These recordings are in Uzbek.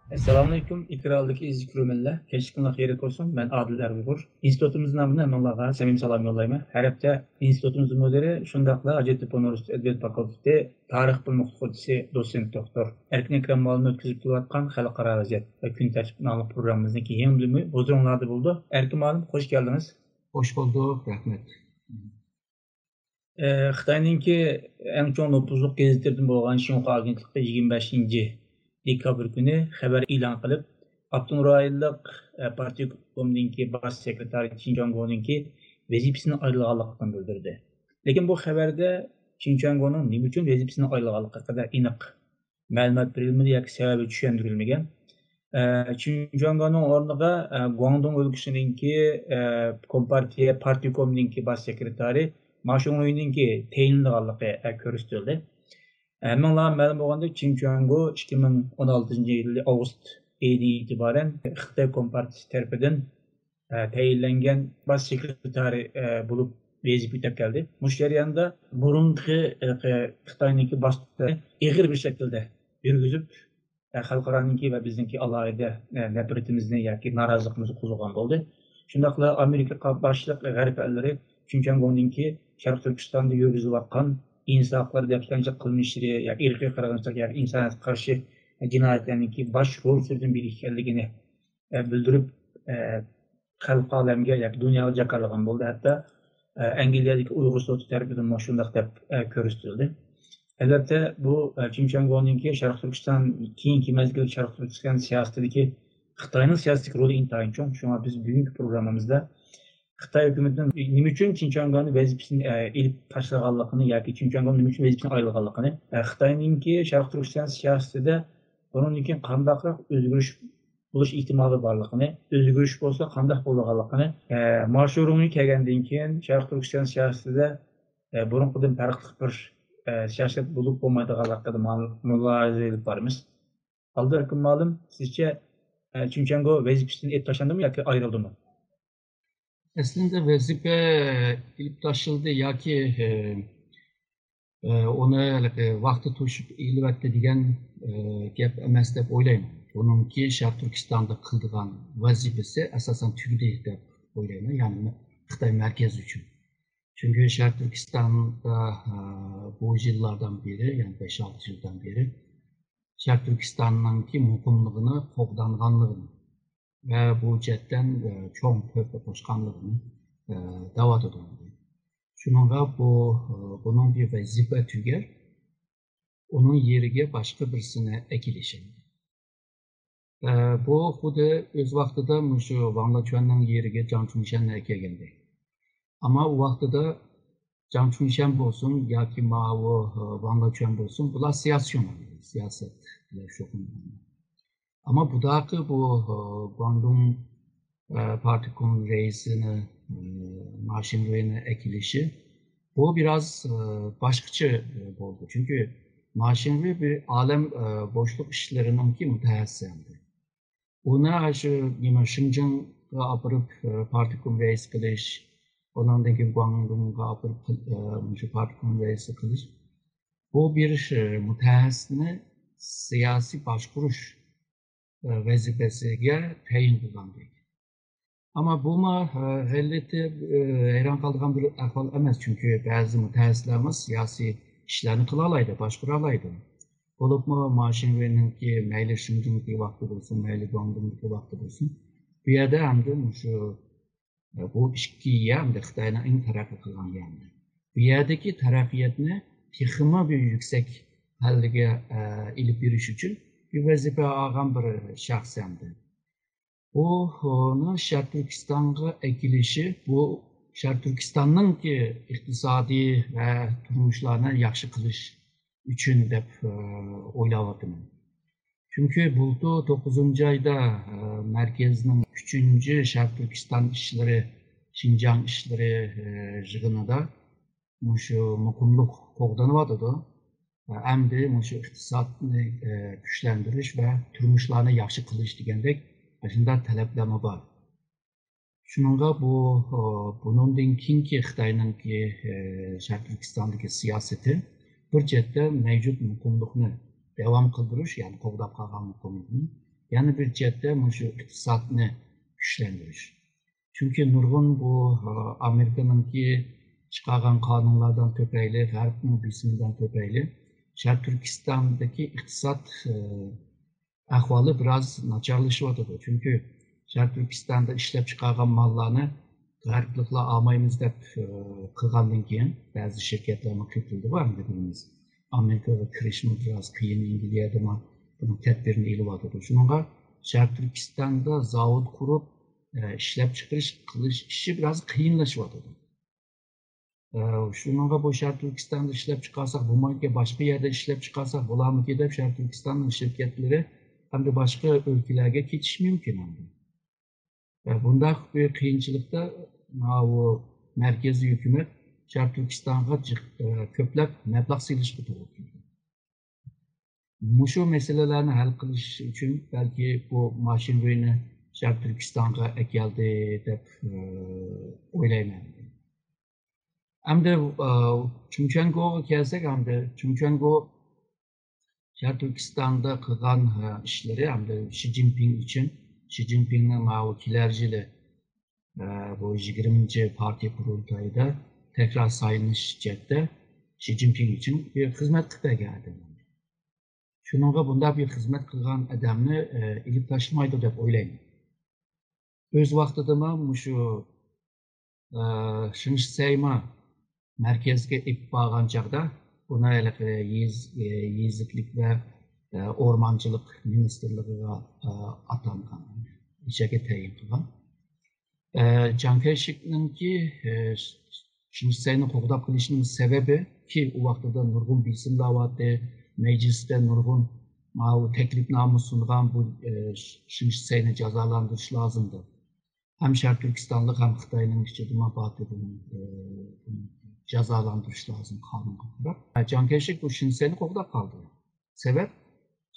Assalamu alaikum, ikrarlık izləyicilərə. Keçkindən xeyirlik olsun. Mən Adil Ərbur. İnstitutumuzun namına məmnunluğa səmimi salam yollayıram. Hər həftə institutumuzun müdiri, şundaqla Hacettepe Üniversitesi Edebiyat Fakültesi Tarix Bilimi Oxucusu Dosent Doktor Erkin Ekrem müəllim ötküzüb kelayotqan Xalqara vəziyyət və gün tərtib namlı proqramımızdakı yeni bölümü huzurunuzda buldu. Erkin müəllim, xoş gəldiniz. Hoş bulduk, rahmet. Xitayninki ən çox nüfuzluq gazetlərdən bolğan Şinhua agentligi 25 dekabr günü xəbər elan qılıb, Abdun rayonluq partiya komitetininki baş sekretari Qin Jianguo'nunki vəzifəsini ayrılğanlığını bildirdi. Lakin bu xəbərdə Qin Jianguo'nun nima üçün vəzifəsini ayrılğanlığı haqida aniq məlumat verilmedi yoki səbəbi tushuntirilmagan. Qin Jianguo'nun o'rniga Guangdong o'lkasininki Kompartiya partiya komitetininki baş sekretari Ma Shunguininki tayinlanganligi ko'rsatildi. Hemen ma'lum bo'lganda Qin Jianguo 2016 yil avgust oyidan itibaren Xitoy Kompartiyasi tarafidan tayinlangan baş sekretari bo'lib vazifa o'tab keldi. Bu jarayonda burungi Xitoyniki boshliqlari ig'ir bir shaklda yurgizib, xalqaroniki va bizniki alohida nafratimizni yoki noroziligimizni qo'zg'agan bo'ldi. Shundaqla Amerika boshliq g'arb ellari Qin Jianguo'ningki Sharq Turkistonda yurgizilayotgan insan hakları defterçe kılmışları, ya irqi qirg'inchilik, ya insoniyatga qarshi jinoyatlarningki bosh rol so'zini berishganligini bildirib, xalq olamga yoki dunyoga jakarlagan bo'ldi. Hatto Angliyadagi Uyg'ur sudi tarafidan shundoq deb ko'rsatildi. Albatta bu Qin Jianguo'ningki Sharq Turkiston keyingi mezgil Sharq Turkiston siyosatidagi Xitoyning siyosiy roli intayin cho'ng. Shunga biz bugungi programmamizda Xitoy hukumatining nima uchun Qin Jianguo'ning vazifasini ilib tashlaganligini yoki Qin Jianguo'ning nima uchun vazifasini ayrılganligini, Xitoyningki Sharq Turkiston siyosatida bundan keyin qandaqroq o'zgarish bo'lish ehtimoli borligini, o'zgarish bo'lsa qanday bo'lganligini, Mashurungni kelgandan keyin Sharq Turkiston siyosatida burunqidan farqli bir siyosat bo'lib bo'lmaydiganligini mulohaza qilib boramiz. Aldarkim ma'lum, sizcha Qin Jianguo vazifasidan ilib tashlandimi yoki ayrıldimi? Aslında vazife ilip taşıldı ya ki onu vakti tuşup ilibette degan gap emas deb o'ylayman. Bununki Sharq Turkistonda qildigan vazifasi asosan tugdi deb o'ylayman, ya'ni Xitoy markazi uchun. Çünkü Sharq Turkistonda bu yillardan beri, yani 5-6 yıldan beri Sharq Turkistonninki muqimligini qo'g'danganligini ve bu cidden çok töhfe koşkanlığını davet ediyordu. Şununla bunun bir vazife tüger, onun yerine başka birisine ekilişim. Bu xudu öz vaxtıda şu Wang Laquan'ın yerine Jiang Chungshan'ı eklendi. Ama o vaxtıda Jiang Chungshan olsun ya ki Wang Laquan olsun, bunlar siyaset şokundan. Ama bu Guangdong Parti Kongresi'ne, Ma Xinrui'ne ekilişi, bu biraz başkaçı oldu. Çünkü Ma Xinrui bir alem boşluk işlerininki mütehassindi. Ona Şinjan'a apırıp Parti Kongresi kılış, ondan da Guangdong'a apırıp Parti Kongresi kılış, bu bir mütehassini siyasi başkuruş vazifesiga tayin qilgandi. Ama bu elbette hayran qoldigan bir ahvol emas, çünkü bazı mutaxassislarimiz siyosiy ishlarni qila oladi, boshqara oladi. Bo'libmi Ma Xinrui'ninki mayli Xinjiang'dagi vaqti bo'lsin, mayli Guangdong'dagi vaqti bo'lsin, bu yerda hamda bu ikki hamda Xitoyning eng taraqqiy qilgan yerda. Bu yerdagi taraqqiyotni texnik bir yuksak halliga ilib berish uchun bir vazife algan bir şahsiydi. Onu Sharq Turkistonga ekilişi, bu Sharq Turkistonning ki iqtisodiy ve turmuşlarını yaxshi qilish uchun deb o'ylayapman. Çünkü buldu 9. ayda merkezinin 3. Sharq Turkiston işleri, Xinjiang işleri yig'inida şu muqimlik qo'g'danyapti. Hem de iqtisodni kuchlantirish ve turmushlarni yaxshi qilish degandek shunday talablar bor. Shuningga bundan keyingi Xitoyningki Sharq Turkistondagi siyosati bir chetda mavjud muqimlikni davom qildirish, ya'ni qo'g'dab qolgan muqimlikni yana bir jihatda shu iqtisodni kuchlantirish. Çünkü nurg'un bu Amerika'nınki chiqargan qonunlardan tufayli, g'arbning bismidan tufayli Sharq Turkistondagi iqtisod ahvoli biroz nacharlashyotdi. Çünkü Sharq Turkistonda ishlab chiqargan mollarni g'arbliklar olmaymiz deb qilgandan keyin ba'zi shirkatlarni qildi bor dedimiz. Amerikaga kirishmi biroz qiyin Angliyada buni tadbirini ilyotdi. Shunga Sharq Turkistonda zavod qurib ishlab chiqarish qilish ishi biroz qiyinlashyotdi. Shunga bu Sharq Turkistonda ishlab chiqarsak, bo'lmaydi, boshqa yerda ishlab chiqarsak bo'larmiki deb Sharq Turkistonning shirkatlari hamda boshqa o'lkalarga ketish mumkin. Bunday bir qiyinchilikda bu markaziy hukumat Sharq Turkistonga ko'plab mablag' selishga to'g'ri keldi. Mushu meselelerni hal qilish uchun belki bu mashinani Sharq Turkistonga keldi deb o'ylayman. Hamda Chunchanggo'ga kelsak, hamda Chunchanggo Sharq Turkistonda qilgan ishlari hamda Xi Jinping uchun Xi Jinpingning kelar yili bu 20-partiya qurultayida tekrar saylanish jihatda Xi Jinping uchun bir xizmat qilib bergan. Shuningga bunday bir xizmat qilgan odamni ilib tashlamaydi deb o'ylayman. O'z vaqtida shu Shinseyma markazga ib borgan chog'da buni yeziklik va o'rmonchilik ministerligiga atangan, ishiga tayin qilgan. Chiang Kai-shekninki Shinseyni qo'g'dab qilishining sababi ki u vaqtida nurg'un bisimlar vardı, mecliste nurg'un teklifnoma sungan bu Shinseyni jazolandirish lazımdı. Hem Sharq Turkistonlik hem Xitoyning ichida jazolandirish lazım qonunga ko'ra. Chiang Kai-shek bu Shinseyni qo'g'dab qoldi. Sebep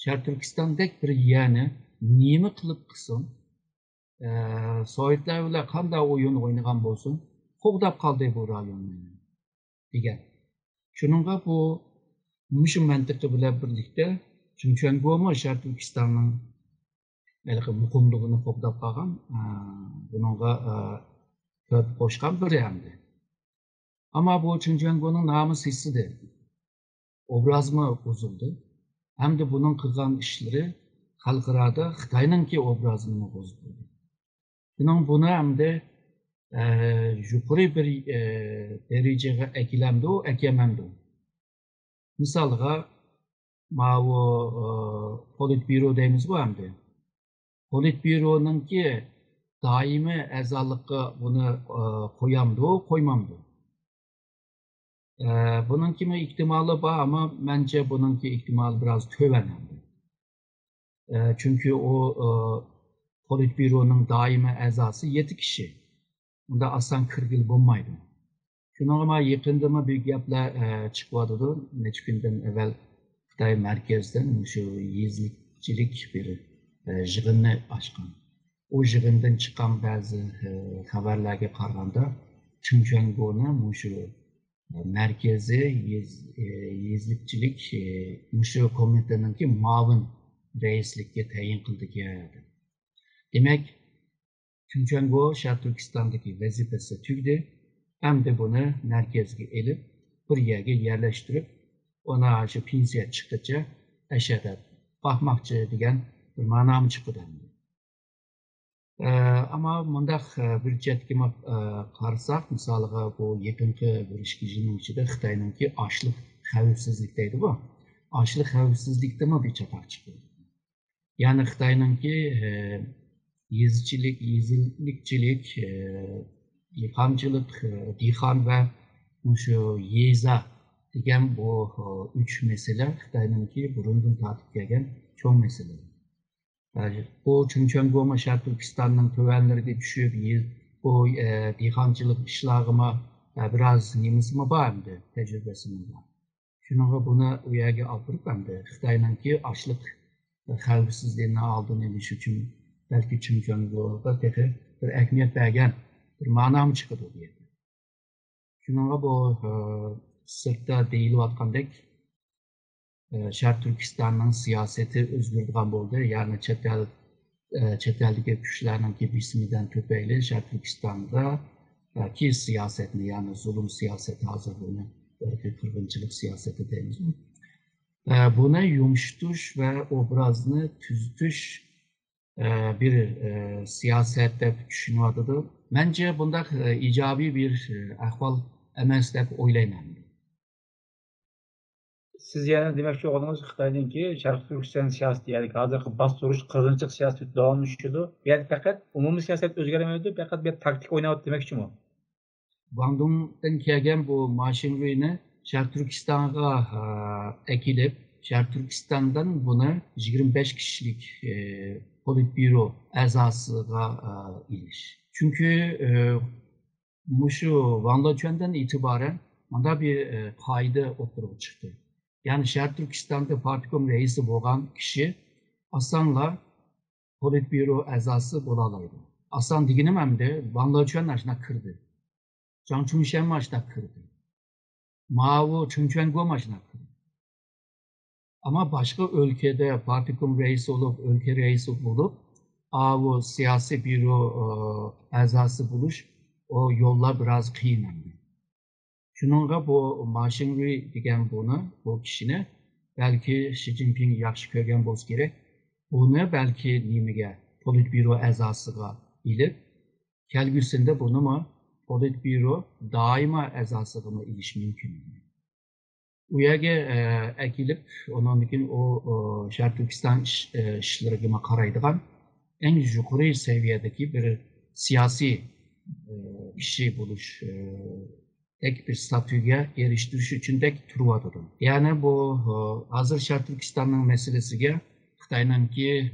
Sharq Turkistondek bir yerni nima qilib qilsin, Sovetlar bilan qanday o'yin o'ynagan bo'lsin, qo'g'dab qoldi bu rayonni degan. Shuningga bu mushu mantiqi bilan birlikda Chunchanggo'mi Sharq Turkistonning muqimligini qo'g'dab qolgan, bunga ko'p qo'shgan biri hamdi. Ama bu Chunchanggo'ning nomi sissidi, obrazmi buzildi. Hamda bunun qilgan ishlari xalqaro Xitoyningki obrazini buzdi. Buni hamda yuqori bir darajaga akilamdi, akamamdi. Misalga bu Politbüro deymiz bu hamda. Politbüro'ningki doimiy a'zolikka buni qo'yamdi, qo'ymamdi. Bununki ihtimali bor ama bence bununki ihtimali biraz töven. Çünkü o Politbüro'nun daimi a'zosi 7 kişi. Bunda asan 40 yıl bulmaydı. Şununla yakında bir gaplar çıkıyordu. Neçe günden evvel Xitoy merkezden şu yezlikçilik bir yığını açkan. O yığından çıkan bazı haberlerge qaraganda Chunchanggo'ni şu merkezi yezlikçilik mushu komiteninki muavin reislikka tayin qildi. Demek Chunchanggo Sharq Turkistondagi vazifasi tugdi, hamda buni markazga elib, bir yerga yerlashtirib, ona shu pensiya chiqqacha ashada boqmoqchi degan bir ma'nom chiqdi. Ama bundaq bir jihatga qarasak, misoliga bu yaqinqi bir 2 yilning ichida Xitoyningki ochliq xavfsizlik deydi bu. Ochliq xavfsizlikdami bir chatoq chiqdi. Ya'ni Xitoyningki yezlikchilik, dehqonchilik, dehqon va shu yeza degan bu 3 masala Xitoyningki burundan tortib kelgan cho'ng masala. Bu Chunchanggo'mi Sharq Turkistonning tuvanlariga tushib, bu dehqonchilik ishlariga biraz nemisimi bor endi, tajribasimi bor. Shunga buni u yerga olib turib endi Xitoyningki ochliq xavfsizligini oldini olish uchun balki Chunchanggo'ga bir ahamiyat bergan bir ma'nom chiqdi bu yerda. Shunga bu sirtda deyilayotgandek Sharq Turkistonning siyosati o'zgargan bo'ldi. Ya'ni chet el chet eldagi kuchlarning bismidan tüpeyli Sharq Turkistonda ki siyasetini yani zulüm siyaseti hazır bunu kırgınçılık siyaseti deymiz. Buna yumuşatuş ve obrazını tüzütüş bir siyasette düşünüyordu. Bence bunda icabi bir ahval emas deb o'ylayman. Siz yana demoqchi bo'lganingiz Xitoyninki Sharq Turkiston siyosati, ya'ni hozirgi bostirish, qirg'inchilik siyosati davomlashadi. Ya'ni faqat umumiy siyosat o'zgarmaydi, faqat bir taktik o'ynayapti demoqchimi? Bandung'dan kelgan bu mashinrini Sharq Turkistonga ekilib, Sharq Turkistondan buni 25 kishilik politbüro a'zosiga ilish. Chunki şu Vanlaçön'den itibaren bunda bir qoida o'tirib chiqdi. Yani Sharq Turkistonda partikom reisi bo'lgan kishi osonla politbüro a'zosi bo'la oladi. Oson deganim hamda Vanlaçön ashuna kirdi. Zhang Chungshan ashuna kirdi. Mao Chungquan ashuna kirdi. Ama başka ülkede partikom reisi olup, ülke reisi olup, o siyasi büro a'zosi buluş, o yollar biraz kıyınlandı. Şununla bu Maşinri degan bu kişini belki Xi Jinping yaxshi ko'rgan bo'lsa kerak. Buni belki nimaga politbüro a'zosiga ilib, kelgusida bunimi politbüro doimo a'zosiga ilish mumkin. U yerga ekilib, ondan keyin o Sharq Turkiston ishlariga qaraydigan eng yuqori seviyedeki bir siyasi kishi bo'lish tek bir statüge eriştiriş için de turvadı. Yani bu hazır Sharq Turkistonning meselesiga Xitoyningki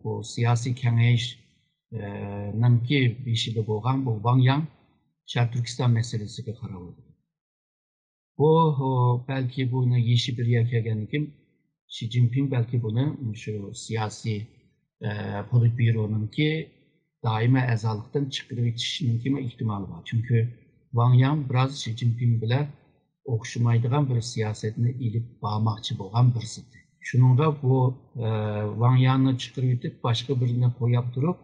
bu siyasi kengayishninki beshida bo'lgan bu Wang Yang Sharq Turkiston meselesiga qarab o'tdi. Bu belki buni yeshi bir yer kelgandan keyin Xi Jinping belki buni shu siyasi politbyuroningki doimiy a'zolikdan chiqarib o'tishining ehtimoli bor. Chunki Wang Yang biraz Xi Jinping bilan o'xshamaydigan bir siyosatni ilib bormoqchi bo'lgan birisi. Shuningga bu Wang Yangni chiqarib o'tib boshqa birini qo'yib turib,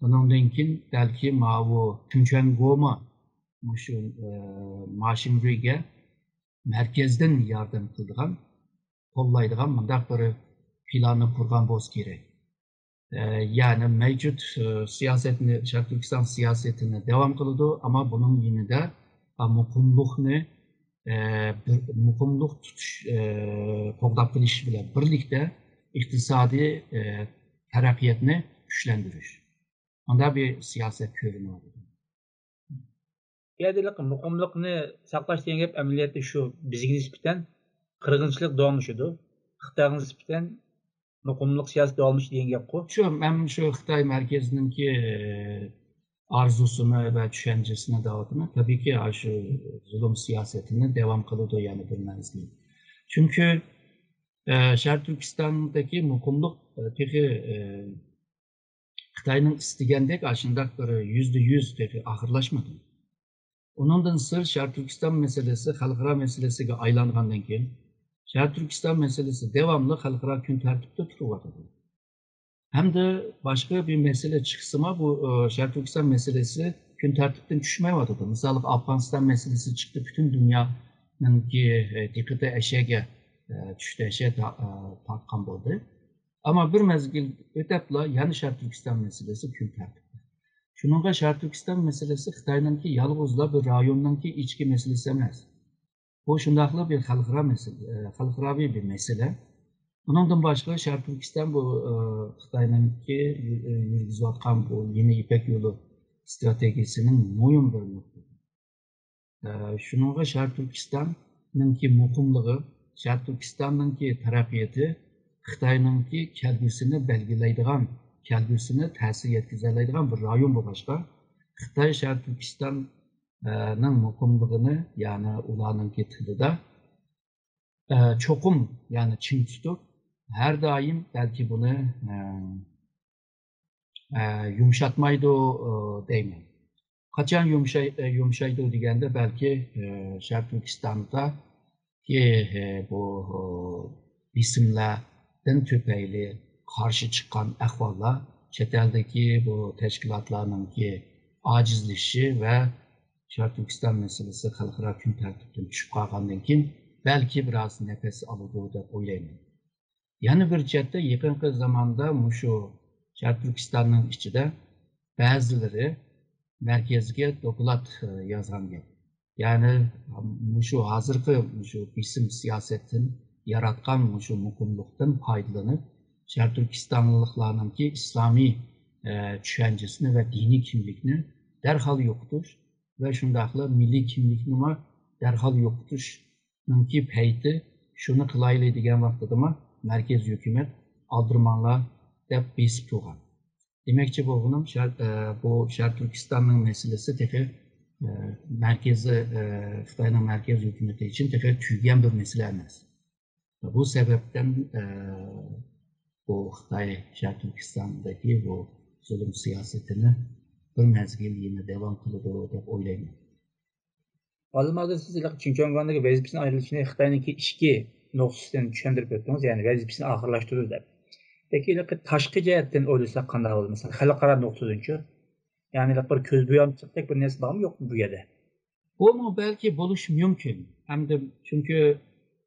undan keyin balki Mao Chungquan shu Mashinriga merkezden yardım qiladigan, qo'llaydigan bunday bir planni qurgan bo'lsa kerak. Yani mevcut siyasetini, Sharq Turkiston siyasetini devam qiladi, ama bunun yanında muqimlik tutush qo'llab qilish bilan birlikda iqtisodiy taraqqiyotni kuchlantirish. Bunday bir siyaset ko'rinadi. Ya'ni muqimlikni saqlash degan gap amaliyotda shu bizga nisbatan qirg'inchilik davomlashadi. Xitoyga nisbatan muqimlik siyosati davomlash degan gap-ku. Shu men shu Xitoy markazininki arzusini ve düşüncesini dağıtma tabii ki şu zulüm siyasetini devam kılıyordu yani bir mevzi. Çünkü Sharq Turkiston'daki muqimlik peki Xitoyning istaganidek aşındak bir %100 peki ahırlaşmadı. Onundan sır Sharq Turkiston meselesi xalqaro meselesiga aylangandan keyin Sharq Turkiston meselesi devamlı xalqaro kun tartibida turibdi. Hem de başka bir mesele çıksa bu Sharq Turkiston meselesi gün tartibden düşmeyotdi. Mesela Afganistan meselesi çıktı, bütün dünyanın ki dikkati eşeğe düştü, eşeğe tartkan oldu. Ama bir mezgil ötepla yani Sharq Turkiston meselesi gün tartibde. Şununla Sharq Turkiston meselesi Xitoyning ki yalğızla bir rayonning ki içki meselesi emas. Bu şundaqlı bir xalqaro bir mesele. Bundan başka Sharq Turkiston bu Xitoyningki yurgizayotgan bu yeni İpek yolu stratejisinin muhim bir nuqtasi. Shuningga Sharq Turkistonning muqimligi, Sharq Turkistonning taraqqiyoti Xitoyningki kelgusini belgilaydigan, kelgusini ta'sir yetkazadigan bir rayon bo'lg'achqa, Xitoy Sharq Turkistonning muqimligini, ya'ni ularningki tilida çokum yani Çin tutup her daim belki bunu yumuşatmaydı deymen. Kaçan yumuşaydı degende belki Sharq Turkiston'da ki bu isimlerden tüpeyli karşı çıkan ahvallar, chet eldeki bu teşkilatlarınki acizleşişi ve Şarkı Türkistan meselesi xalqaro kun tartibdan tushib qolgandan keyin belki biraz nefes aladi deb o'ylayman. Yana bir jihatda yaqinqi zamonda shu Şarkı Türkistanning ichida ba'zilari markazga doklad yozgan gap. Ya'ni shu hozirgi shu bisim siyosatdan yaratgan shu muqimlikdan foydalanib Şarkı Türkistanliklarningki islomiy tushanchisini va diniy kimlikni darhol yo'qotish ve şundaqla milliy kimlikni darhol yo'qotishninki payti shuni qilayli degan vaqtida merkez hukumat aldırmanlar deb besib turgan. Demakchi bo'lganim bu Sharq Turkistonning meselesi tehi merkezi Xitoyning merkez hukumati uchun tehi tugagan bir mesele emas. Bu sebepten bu Xitoy Sharq Turkistondagi bu zulm siyosatini bir mezgil yine devam kılıyor deb o'ylayman. Almada siz Chunchongondagi vazifasini ayrılışını Xitoyniki ishki nuqtasidan tushuntirib o'tdingiz, ya'ni vazifasini oxirlashtirdi deb. Peki tashqi jihatdan o'ylasak qanday bo'ladi? Masalan, xalqaro nuqtadan-chi. Ya'ni bir ko'zbo'yamchilik bir narsa bormi yo'qmi bu yerda? Bu belki bo'lishi mumkin. Hamda chunki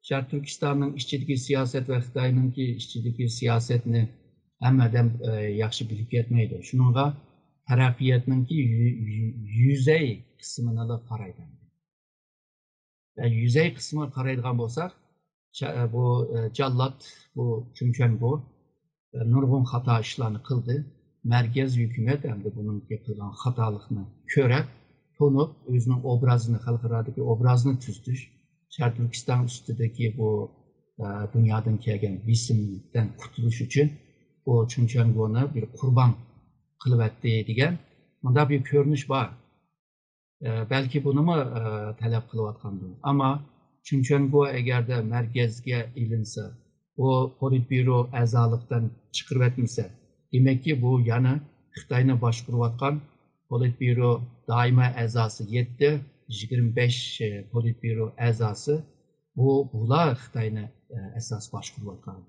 Sharq Turkistonning ichidagi siyosat va Xitoyningki ichidagi siyosatni hammadan yaxshi bilib ketmaydi. Shuningga taraqqiyotninki yüzey qismini qaraydi. Yüzey qismini qaraydigan bo'lsak, bu Jallat, bu Chunchongo nurg'un xato ishlarni qildi. Merkez hukumat hamda buning qilgan xatolikni ko'rib, to'nib o'zining obrazini, xalqarodagi obrazini tuzdish, Sharq Turkiston ustidagi bu dunyodan kelgan bisimdan qutulish uchun bu Chunchongoni bir qurbon qilibdi degan bunda bir ko'rinish bor. Belki bunu mu talep kılıvatkandı. Ama Chunchongo eğerde merkezge ilinse, o politbüro azalıktan çıkırıp etmişse, demek ki bu yana Xitayını başkuruvatkan politbüro daima azası 25 politbüro azası bular Xitayını esas başkuruvatkan.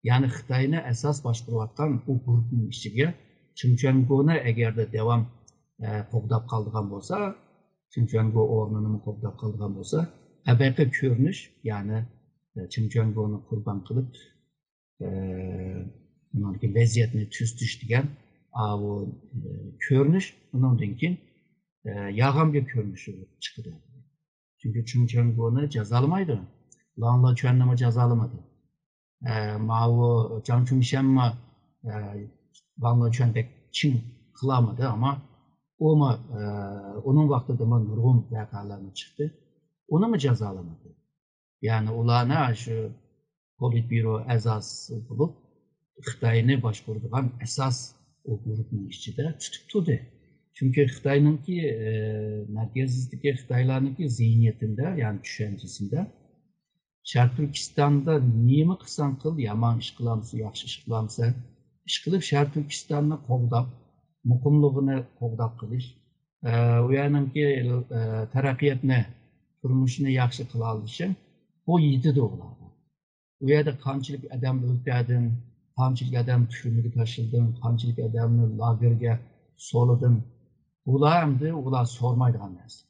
Yani Xitayını esas başkuruvatkan bu grubun işçiye Chunchongo'na eğerde devam qo'g'dab qoldigan bo'lsa, Chunchongo o'rnini qo'g'dab qoldigan bo'lsa, haqiqiy ko'rinish, ya'ni Chunchongoni qurbon qilib, buniki vaziyatni tuzitish degan bu ko'rinish undan keyin yolg'on bir ko'rinish chiqdi. Chunki Chunchongoni jazolamaydi. Lanla Chuannimi jazolamadi. Mao Jiang Chungshanmi Lanla Chuandek chin qilamadı ama onun vaxtida nurg'un vaqalarni chiqdi. Onu mu cezalamadı? Yani ularni şu politbüro a'zosi bo'lib Xitoyni boshqaradigan asas o grubning ichida tutib turdi. Chunki Xitoyninki markazdagi Xitoylarniki zihniyatida, ya'ni tushanchisida Sharq Turkistonda nima qilsang qil, yomon ish qilamsa, yaxshi ish qilamsa, ish qilib Sharq Turkistonni qo'g'dab muqimligini qo'g'dab qilish, u yerningki taraqqiyotni, turmushni yaxshi qila olishi bu yetidi ularga. U yerda qanchalik odam o'ldirdin, qanchalik odam turmaga tashildin, qanchalik odamni lagerga soldin, ular sormaydigan narsa.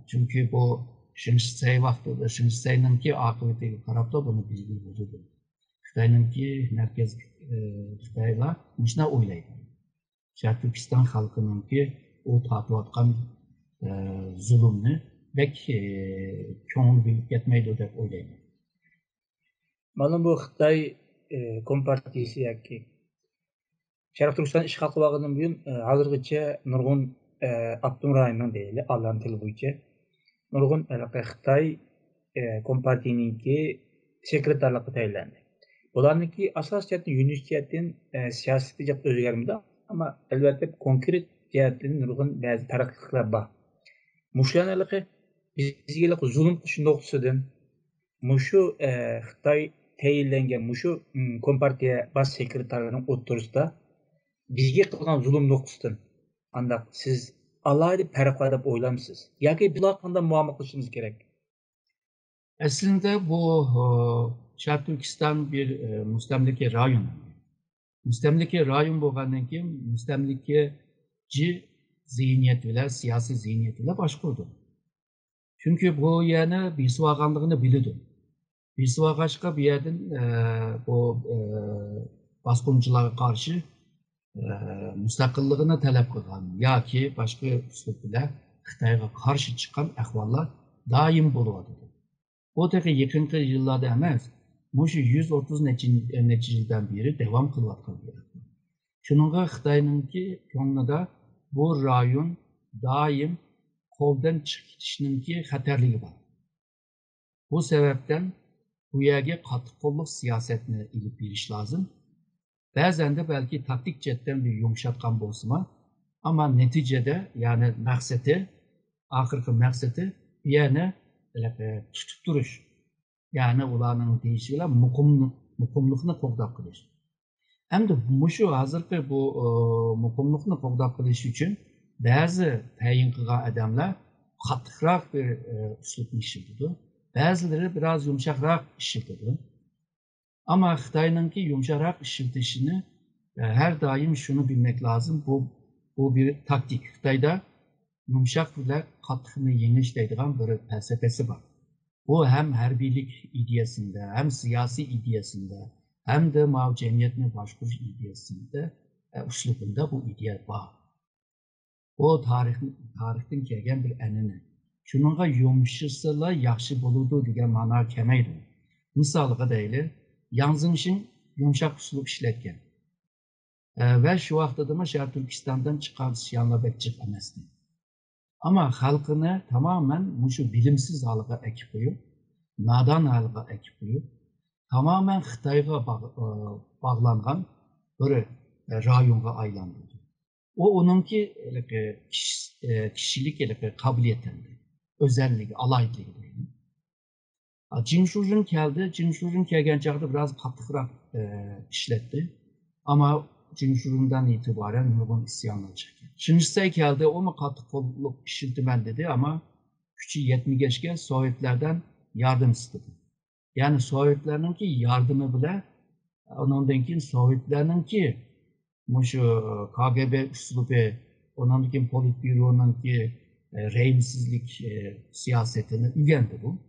Chunki bu Shinsey vaqtida Shinseyninki oqibatiga qarab buni bilib bo'ldi. Xitoyninki markaz Xitoylar shuna o'ylaydi. Sharq Turkiston xalqininki u tortayotgan zulmni bek ko'ngil bilib ketmaydi deb o'ylayman. Mana bu Xitoy kompartiyasi yoki Sharq Turkiston ishg'ol qilgandan buyon hozirgacha nurg'un Abdum rayonining deyli, Allan tili bo'yicha nurg'un Xitoy kompartiyaninki sekretarligiga tayinlandi. Bularniki asos jihatdan yunish jihatdan siyosiy jihat o'zgarmadi, ama albatta konkret jihatdan nurg'un ba'zi taraqqiyotlar bor. Mushlanaligi bizga zulm qilish nuqtasidan mushu Xitoy tayinlangan mushu kompartiya bosh sekretarining o'rtasida bizga qilgan zulm nuqtasidan qandaq siz alohida farq var deb o'ylamsiz yoki bular qanday muomala qilishimiz kerak? Aslında bu Şarkı Türkistan bir müstemleke rayon. Müstemleke rayon bo'lgandan keyin müstemlekeci zihniyet bilan, siyasi zihniyet bilan boshqurdi. Çünkü bu yana besib biladi. Besib olg'achqa bu yerdan bu bosqinchilarga qarshi mustaqilligini talab qilgan yoki boshqa uslub bilan Xitoyga qarshi chiqqan ahvollar doim bo'lyapti. Bu tabii yakınki yıllarda emas, mushu 130 necha yildan beri devam qilayotgan bir ahvol. Shuningga Xitoyninki ko'nglida bu rayon doim qo'ldan chiqib ketishiningki xatarligi bor. Bu sebepten bu yerga qattiq qo'lliq siyosatni ilib berish lozim. Bazen de belki taktik cihetten bir yumuşatkan bo'lsa, ama neticede yani ahirki maksatı bir yerine tutup duruş. Yani ularning deyişiyle muqimlikni qo'g'dab qilish. Hem de şu hazırki bu muqimlikni qo'g'dab qilish uchun ba'zi tayin qilgan odamlar qattiqroq bir uslubni ishlatadi. Ba'zilari biraz yumshoqroq ishlatadi. Ama Xitoyninki yumshoqroq ishlatishini her daim şunu bilmek lazım. Bu bir taktik. Xitoyda yumshoq bilan qattiqni yengish deydigan bir felsefesi var. Bu hem harbiylik ideyasında, hem siyasi ideyasında, hem de cemiyetini başkuruş ideyasında, uslubunda bu ideya var. O tarihten kelgen bir enine. Şununla yumuşasıla yaxşı buludu degan ma'no kelmaydi. Misaliga deyli, Yanzınşin yumuşak uslub işletken. Ve şu vaqtida Şarkı Türkistan'dan çıkan isyanlar pek jiq emasdi. Ama halkını tamamen şu bilimsiz halıga ekip koyup, nadan halıga ekip koyup, tamamen Xitoyga bağlangan bir rayonga aylandırdı. O onunki kişilik kabiliyetinde, özelliği, alaydılığı deydi. Jinshujin geldi. Jinshujin kelgan chaqda biraz qattiqroq ishlatdi. Ama Jinshujindan itibaren nurg'un isyonlar chiqdi. Shinsay keldi, o mu qattiq qo'lliq ishiltiman dedi ama kuchi yetmagachga Sovetlardan yardım istedi. Yani Sovetlarninki yardımı bilan ondan keyin Sovetlarninki mushu KGB uslubi, ondan keyin Politbyuro'ningki rejimsizlik siyasetini o'rgandi bu.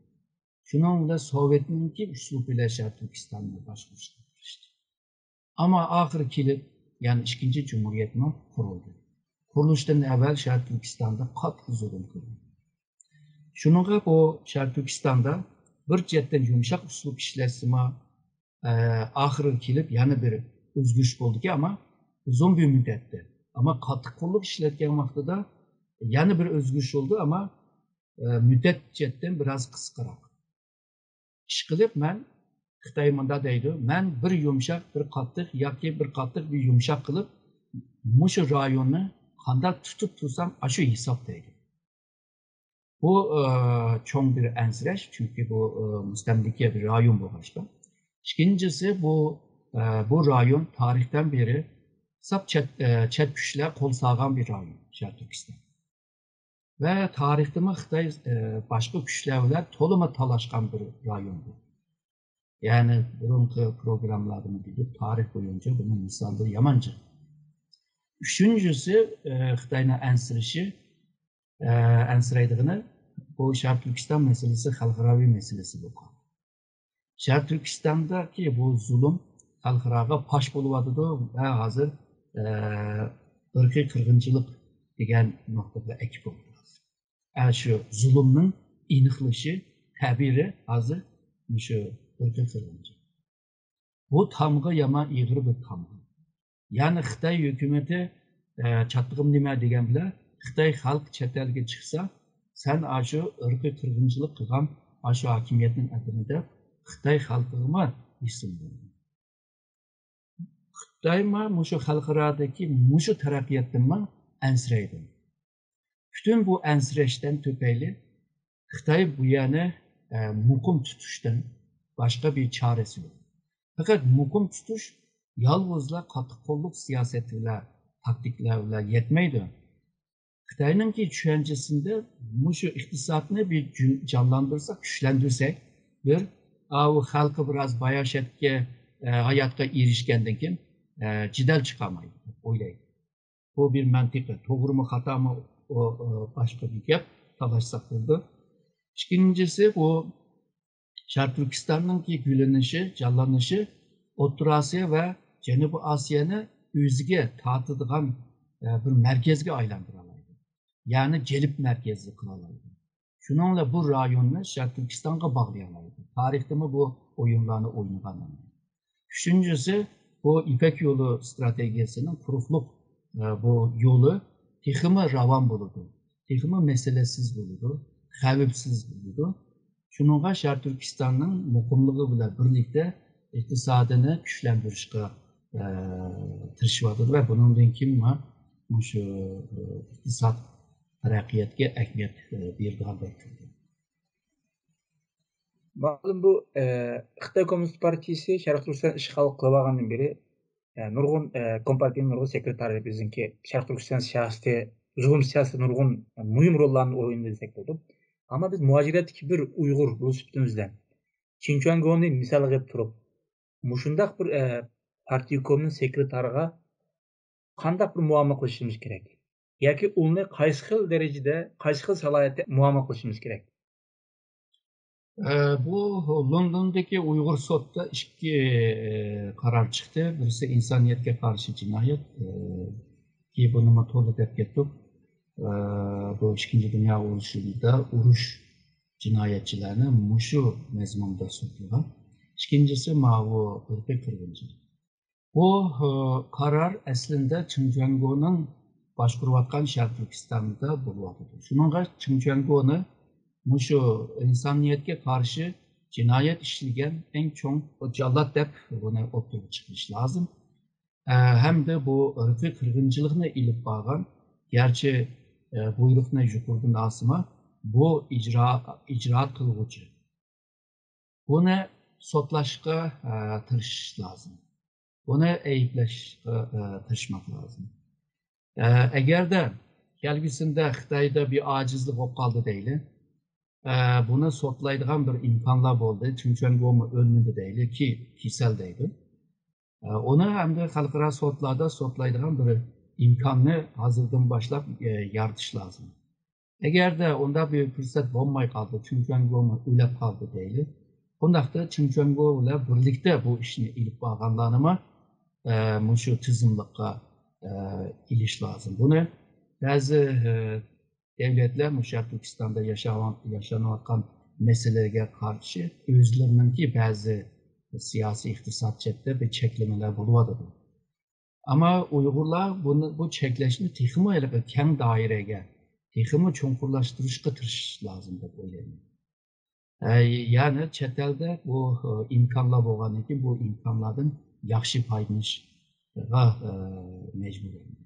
Şununla Sovyet'ninki üslubuyla Şarkı Türkistan'la başvuruştu. Ama ahir kilit yani 2. Cumhuriyet'ne kuruldu. Kuruluştan evvel Şarkı Türkistan'da qattiq zulüm kuruldu. Şununla bu Şarkı Türkistan'da bir cihetten yumuşak uslub işlesime ahir kilit yani bir özgürlük oldu ki ama uzun bir müddette. Ama qattiq qo'lliq işletken vaqtida yani bir özgürlük oldu ama müddet cihetten biraz qisqaroq. İşqilib men Xitoy munda deydi, men bir yumshoq, bir qattiq yoki bir qattiq bir yumshoq qilib, mushu rayonni qanday tutib tursam, shu hisob deydi. Bu cho'ng bir ansirash, chunki bu mustamlika bir rayon bo'lg'achqa. İkincisi bu rayon tarixdan beri sap chet kuchlar qo'l solgan bir rayon, Şarkı Türkistan. Ve tarixda Xitoy boshqa kuchlar bilan to'lima talashgan bir rayon bu. Yani burunki programlarını bilip tarih boyunca bunun misalları yamanca. Üçüncüsü Xitoyning ensiraydigini bu Şarkı Türkistan meselesi xalqaro meselesi bo'lgan. Şarkı Türkistan'daki bu zulüm xalqaroga pash bo'lyotidi ve hozir irqiy qirg'inchilik degan nuqtada ekib bo'ldi. Şu zulümün iniqlishi, tabiri hozir şu irqiy qirg'inchilik. Bu tamg'a yaman ig'ir bir tamg'a. Yani Xitoy hukumati chattig'im nima degan bilan Xitoy xalq chet elga chiqsa, sen shu irqiy qirg'inchilik qilgan shu hokimiyatning adimida Xitoy xalqiga isim berdi. Xitoy mushu xalqarodagi mushu taraqqiyotdan ansiraydi. Bütün bu ensirashdan tufayli Xitoy bu yana muqim tutishdan başka bir çaresi yok. Fakat muqim tutuş yalnızla qattiq qo'lliq siyosatiyle, taktiklerle yetmeydi. Xitoyninki tushunchasida mushu iqtisodni bir canlandırsak, güçlendirsek bir o halkı biraz bayashetke hayatga erişkendan keyin jidal chiqolmaydi deb o'ylaydi. Bu bir mantiqi. To'g'rimi, xatomi, o boshqa bir gap, talashsak bo'ldi. Ikkinchisi bu Sharq Turkistonninki gullanishi, jonlanishi O'rta Osiyo va Janubiy Osiyoni o'ziga tortadigan bir markazga aylantira oladi. Ya'ni jelib markazi qila oladi. Shuningla bu rayonni Sharq Turkistonga bog'lay oladi. Tarixdami bu o'yinlarni o'ynagan. Üçüncüsü bu İpek yolu stratejisinin quruqluq bu yolu texmi ravan bo'ladi. Texmi meselesiz bo'ladi, xavfsiz bo'ladi. Shuningga Sharq Turkistonning muqimligi bilan birlikda iqtisodini kuchlantirishga tirishyapti va bundan keyin shu iqtisod taraqqiyotga ahamiyat beradigan bo'ladi. Ma'lum bu Xitoy Komünist Partiyasi Sharq Turkiston ishg'ol qilib olgandan beri nurg'un Kompartiyaning nurg'un sekretari bizniki Sharq Turkiston siyosati, zulm siyosati nurg'un muhim rollarni o'ynadi desak bo'ladi. Ammo biz muhojiratdagi bir Uyg'ur bo'lishimizdan Chinchuangonni misol qilib turib, mushundaq bir partiyaning sekretariga qanday bir muomala qilishimiz kerak? Yoki uni qaysi xil darajada, qaysi xil salohiyatda muomala qilishimiz kerak? Bu Londondagi Uyg'ur sudda ikki qaror chiqdi. Birisi insoniyatga qarshi jinoyat, ki buni to'liq deb ketdik. Bu Ikkinchi Dunyo urushida urush jinoyatchilarni mushu mazmunda sudlagan. Ikkinchisi bu irqiy qirg'inchilik. Bu qaror aslida Chinchuango'ning boshqarayotgan Sharq Turkistonda bo'lyapti. Shuningga Chinchuangoni mushu insoniyatga qarshi jinoyat ishlangan eng cho'ng jallod deb buni o'ttirib chiqish lozim. Hamda bu irqiy qirg'inchilikni ilib borgan, garchi buyruqni yuqoridan olsima, bu ijroat qiluvchi. Buni sotlashga tirishish lozim. Buni ayblashga tirishmak lozim. Agarda kelgusida Xitoyda bir ojizlik bo'lib qoldi deyli, buni sotlaydigan bir imkonlar bo'ldi. Chinchuango'mi o'lmadi deyli ki kasal deydi. Onu hem de xalqaro sotlarda sotlaydigan bir imkonni hozirdan boshlab yaratish lozim. Agarda unda bir fursat bo'lmay qoldi, Chinchuango'mi o'lib qoldi deyli, bundaqda Chinchuango bilan birlikda bu ishni ilib borganlarni shu tizimlikqa ilish lozim. Buni ba'zi devletler Sharq Turkistonda yaşanayotgan meselelerge karşı özlerininki bazı siyasi iqtisod chetda bir cheklamalar bo'lyapti. Ama Uyg'urlar bu cheklashni texmi keng doiraga, texmi cho'nqurlashtirishga tirishish lozim deb o'ylayman. Yani chet elda bu imkonlar bo'lgandan keyin bu imkonlardan yaxshi foydalanishga majburman.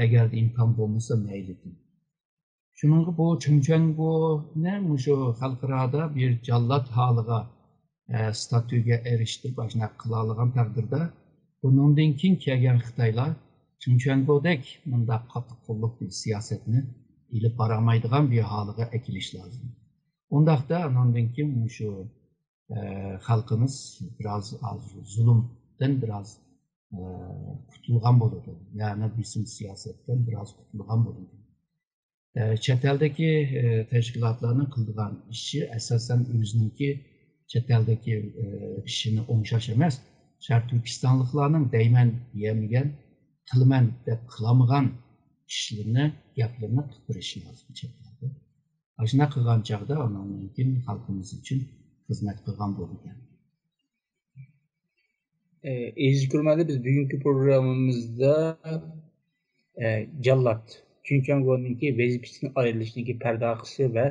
Agar imkon bo'lmasa mayli. Şunun bu Chinchuango'ni shu xalqaroda bir jallod holiga statüga erishtirib başına qila olgan taqdirda, bundan keyin kelgan Xitoylar Chinchuango'dek bunda qattiq qo'lliq bir siyosatni ilib boramaydigan bir holiga ekilish lozim. Undaqda ondan keyin shu xalqimiz biraz zulmdan biraz qutulgan bo'ladi. Yani bizim siyasetten biraz qutulgan bo'ladi. Chet eldagi tashkilotlarning qildigan ishi asosan o'zininki chet eldagi ishini o'ngshash emas, Sharq Turkistonliklarning deyman yemagan, qilman deb qilamagan ishlarni, gaplarni qilib lozim chet elda. Shuna qilgan chog'da undan keyin xalqimiz uchun xizmat qilgan bo'ladi. Aziz ko'rmanlar, biz bugungi programmamizda Jallod Chinchuango'ningki vazifasidan ayrilishniki pardaqisi va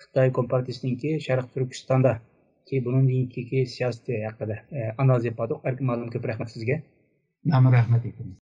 Xitoy Kompartiyasininki Sharq Turkistonda ki bunun keyingi siyosati haqida analiz yapadik. Ma'lum ko'p rahmat sizga. Rahmat aytaman.